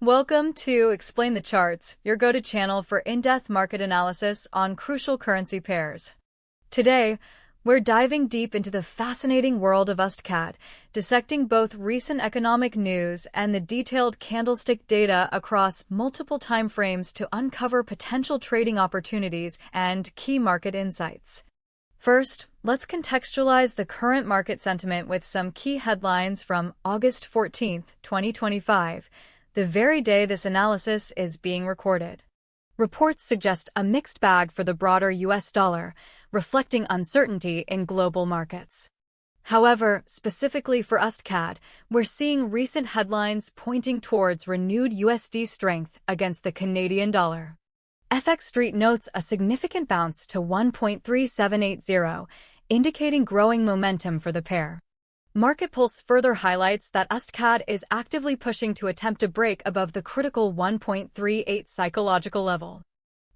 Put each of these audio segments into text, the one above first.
Welcome to Explain the Charts, your go-to channel for in-depth market analysis on crucial currency pairs. Today, we're diving deep into the fascinating world of USDCAD, dissecting both recent economic news and the detailed candlestick data across multiple timeframes to uncover potential trading opportunities and key market insights. First, let's contextualize the current market sentiment with some key headlines from August 14, 2025, the very day this analysis is being recorded. Reports suggest a mixed bag for the broader US dollar, reflecting uncertainty in global markets. However, specifically for USDCAD, we're seeing recent headlines pointing towards renewed USD strength against the Canadian dollar. FX Street notes a significant bounce to 1.3780, indicating growing momentum for the pair. Market Pulse further highlights that USDCAD is actively pushing to attempt a break above the critical 1.38 psychological level.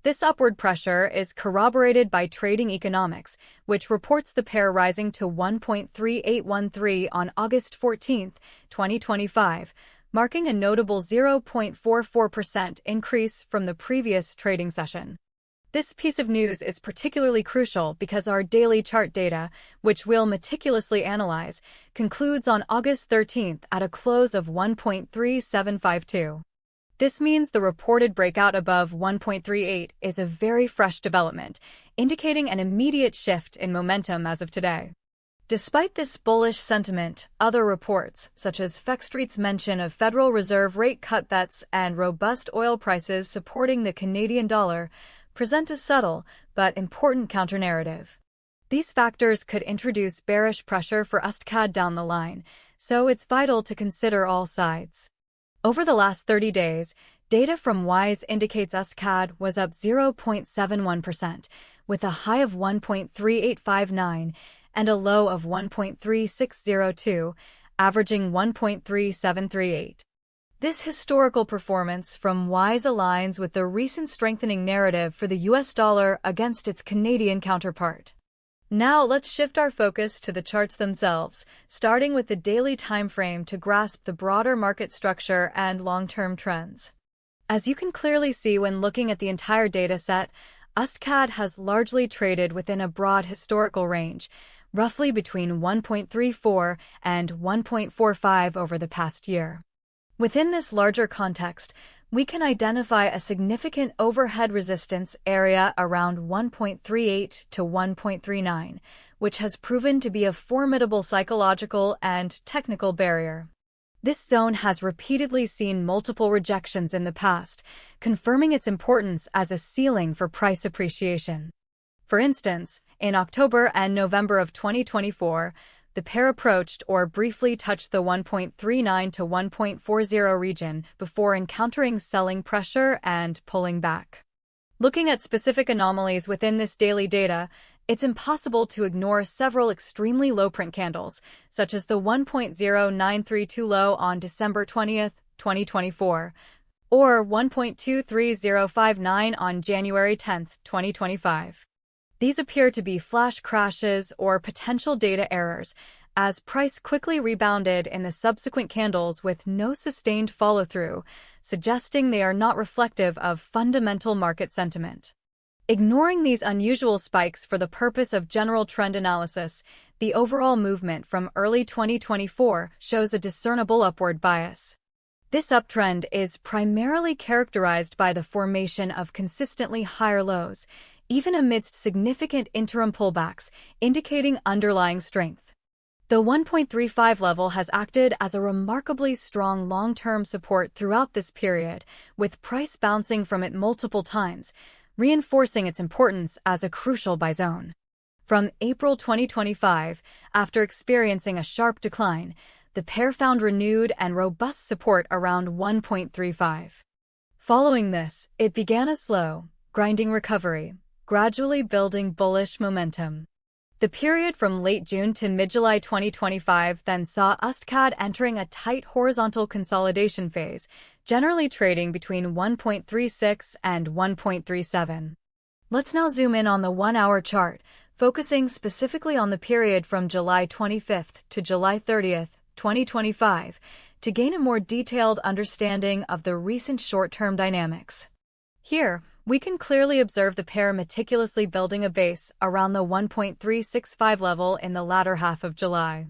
This upward pressure is corroborated by Trading Economics, which reports the pair rising to 1.3813 on August 14, 2025, marking a notable 0.44% increase from the previous trading session. This piece of news is particularly crucial because our daily chart data, which we'll meticulously analyze, concludes on August 13th at a close of 1.3752. This means the reported breakout above 1.38 is a very fresh development, indicating an immediate shift in momentum as of today. Despite this bullish sentiment, other reports, such as FX Street's mention of Federal Reserve rate cut bets and robust oil prices supporting the Canadian dollar, present a subtle but important counter-narrative. These factors could introduce bearish pressure for USDCAD down the line, so it's vital to consider all sides. Over the last 30 days, data from WISE indicates USDCAD was up 0.71%, with a high of 1.3859 and a low of 1.3602, averaging 1.3738. This historical performance from WISE aligns with the recent strengthening narrative for the US dollar against its Canadian counterpart. Now let's shift our focus to the charts themselves, starting with the daily time frame to grasp the broader market structure and long-term trends. As you can clearly see when looking at the entire data set, USDCAD has largely traded within a broad historical range, roughly between 1.34 and 1.45 over the past year. Within this larger context, we can identify a significant overhead resistance area around 1.38 to 1.39, which has proven to be a formidable psychological and technical barrier. This zone has repeatedly seen multiple rejections in the past, confirming its importance as a ceiling for price appreciation. For instance, in October and November of 2024, the pair approached or briefly touched the 1.39 to 1.40 region before encountering selling pressure and pulling back. Looking at specific anomalies within this daily data, it's impossible to ignore several extremely low print candles, such as the 1.0932 low on December 20, 2024, or 1.23059 on January 10, 2025. These appear to be flash crashes or potential data errors, as price quickly rebounded in the subsequent candles with no sustained follow-through, suggesting they are not reflective of fundamental market sentiment. Ignoring these unusual spikes for the purpose of general trend analysis, the overall movement from early 2024 shows a discernible upward bias. This uptrend is primarily characterized by the formation of consistently higher lows, even amidst significant interim pullbacks, indicating underlying strength. The 1.35 level has acted as a remarkably strong long-term support throughout this period, with price bouncing from it multiple times, reinforcing its importance as a crucial buy zone. From April 2025, after experiencing a sharp decline, the pair found renewed and robust support around 1.35. Following this, it began a slow, grinding recovery, gradually building bullish momentum. The period from late June to mid-July 2025 then saw USDCAD entering a tight horizontal consolidation phase, generally trading between 1.36 and 1.37. Let's now zoom in on the 1-hour chart, focusing specifically on the period from July 25th to July 30th, 2025, to gain a more detailed understanding of the recent short-term dynamics. Here, we can clearly observe the pair meticulously building a base around the 1.365 level in the latter half of July.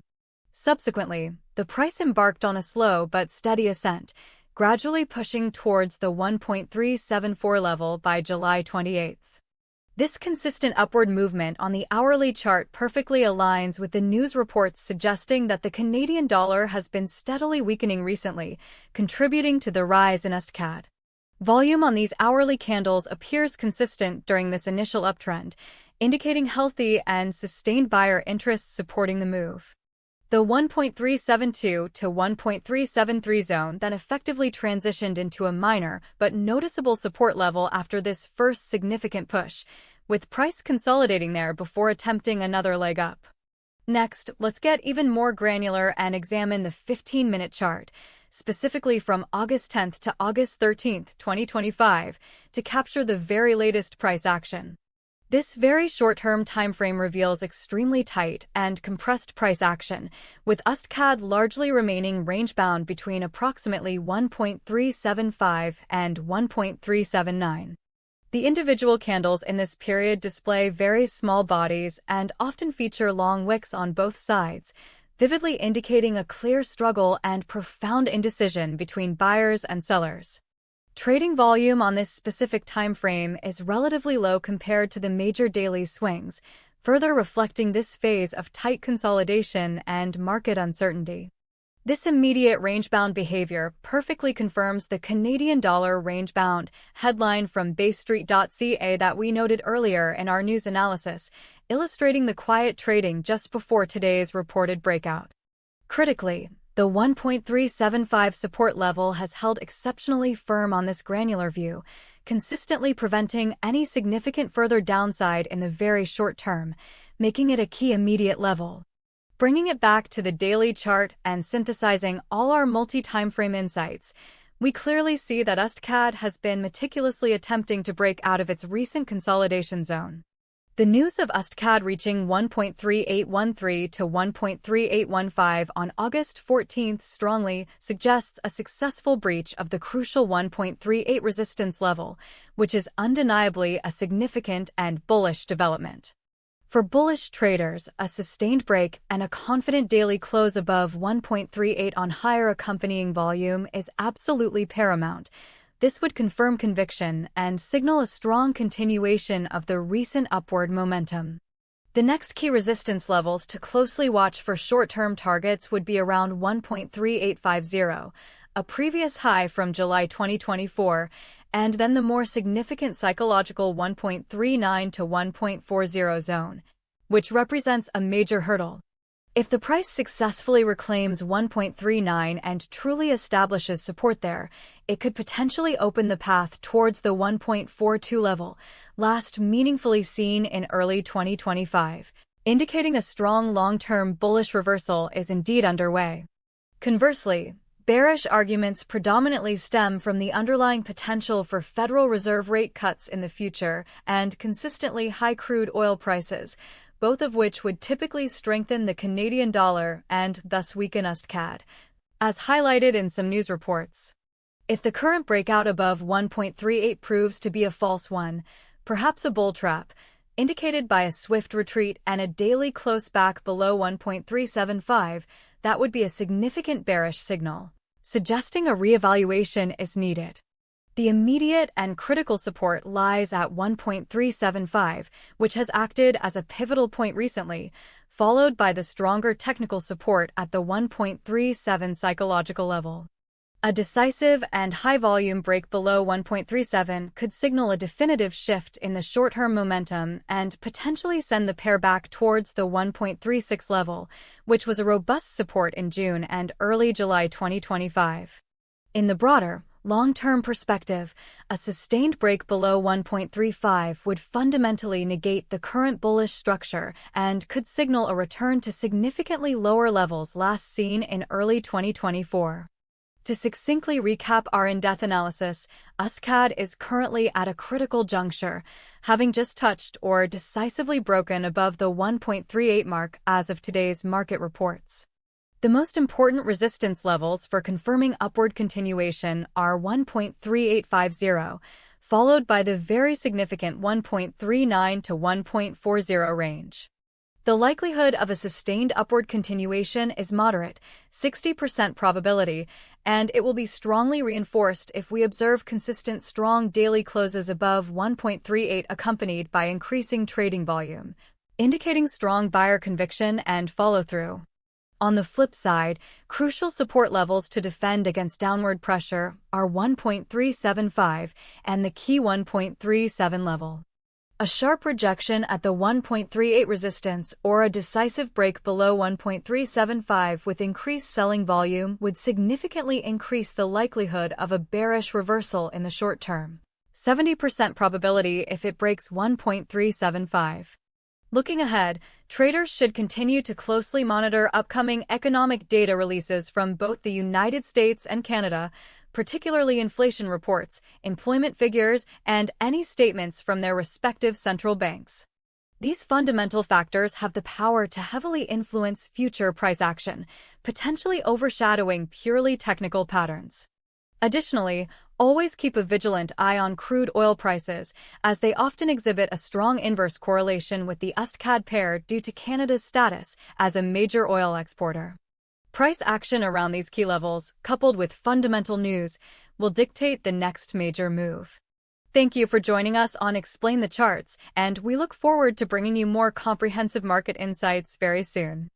Subsequently, the price embarked on a slow but steady ascent, gradually pushing towards the 1.374 level by July 28. This consistent upward movement on the hourly chart perfectly aligns with the news reports suggesting that the Canadian dollar has been steadily weakening recently, contributing to the rise in USDCAD. Volume on these hourly candles appears consistent during this initial uptrend, indicating healthy and sustained buyer interest supporting the move. The 1.372 to 1.373 zone then effectively transitioned into a minor but noticeable support level after this first significant push, with price consolidating there before attempting another leg up. Next, let's get even more granular and examine the 15-minute chart, specifically from August 10th to August 13th, 2025, to capture the very latest price action. This very short-term timeframe reveals extremely tight and compressed price action, with USDCAD largely remaining range-bound between approximately 1.375 and 1.379. The individual candles in this period display very small bodies and often feature long wicks on both sides, vividly indicating a clear struggle and profound indecision between buyers and sellers. Trading volume on this specific time frame is relatively low compared to the major daily swings, further reflecting this phase of tight consolidation and market uncertainty. This immediate range-bound behavior perfectly confirms the Canadian dollar range-bound headline from baystreet.ca that we noted earlier in our news analysis, illustrating the quiet trading just before today's reported breakout. Critically, the 1.375 support level has held exceptionally firm on this granular view, consistently preventing any significant further downside in the very short term, making it a key immediate level. Bringing it back to the daily chart and synthesizing all our multi-timeframe insights, we clearly see that USDCAD has been meticulously attempting to break out of its recent consolidation zone. The news of USDCAD reaching 1.3813 to 1.3815 on August 14th strongly suggests a successful breach of the crucial 1.38 resistance level, which is undeniably a significant and bullish development. For bullish traders, a sustained break and a confident daily close above 1.38 on higher accompanying volume is absolutely paramount. This would confirm conviction and signal a strong continuation of the recent upward momentum. The next key resistance levels to closely watch for short-term targets would be around 1.3850, a previous high from July 2024, and then the more significant psychological 1.39 to 1.40 zone, which represents a major hurdle. If the price successfully reclaims 1.39 and truly establishes support there, it could potentially open the path towards the 1.42 level, last meaningfully seen in early 2025, indicating a strong long-term bullish reversal is indeed underway. Conversely, bearish arguments predominantly stem from the underlying potential for Federal Reserve rate cuts in the future and consistently high crude oil prices, both of which would typically strengthen the Canadian dollar and thus weaken USDCAD, as highlighted in some news reports. If the current breakout above 1.38 proves to be a false one, perhaps a bull trap, indicated by a swift retreat and a daily close back below 1.375, that would be a significant bearish signal, suggesting a reevaluation is needed. The immediate and critical support lies at 1.375, which has acted as a pivotal point recently, followed by the stronger technical support at the 1.37 psychological level. A decisive and high-volume break below 1.37 could signal a definitive shift in the short-term momentum and potentially send the pair back towards the 1.36 level, which was a robust support in June and early July 2025. In the broader, long-term perspective, a sustained break below 1.35 would fundamentally negate the current bullish structure and could signal a return to significantly lower levels last seen in early 2024. To succinctly recap our in-depth analysis, USDCAD is currently at a critical juncture, having just touched or decisively broken above the 1.38 mark as of today's market reports. The most important resistance levels for confirming upward continuation are 1.3850, followed by the very significant 1.39 to 1.40 range. The likelihood of a sustained upward continuation is moderate, 60% probability, and it will be strongly reinforced if we observe consistent strong daily closes above 1.38 accompanied by increasing trading volume, indicating strong buyer conviction and follow-through. On the flip side, crucial support levels to defend against downward pressure are 1.375 and the key 1.37 level. A sharp rejection at the 1.38 resistance or a decisive break below 1.375 with increased selling volume would significantly increase the likelihood of a bearish reversal in the short term. 70% probability if it breaks 1.375. Looking ahead, traders should continue to closely monitor upcoming economic data releases from both the United States and Canada, particularly inflation reports, employment figures, and any statements from their respective central banks. These fundamental factors have the power to heavily influence future price action, potentially overshadowing purely technical patterns. Additionally, always keep a vigilant eye on crude oil prices, as they often exhibit a strong inverse correlation with the USDCAD pair due to Canada's status as a major oil exporter. Price action around these key levels, coupled with fundamental news, will dictate the next major move. Thank you for joining us on Explain the Charts, and we look forward to bringing you more comprehensive market insights very soon.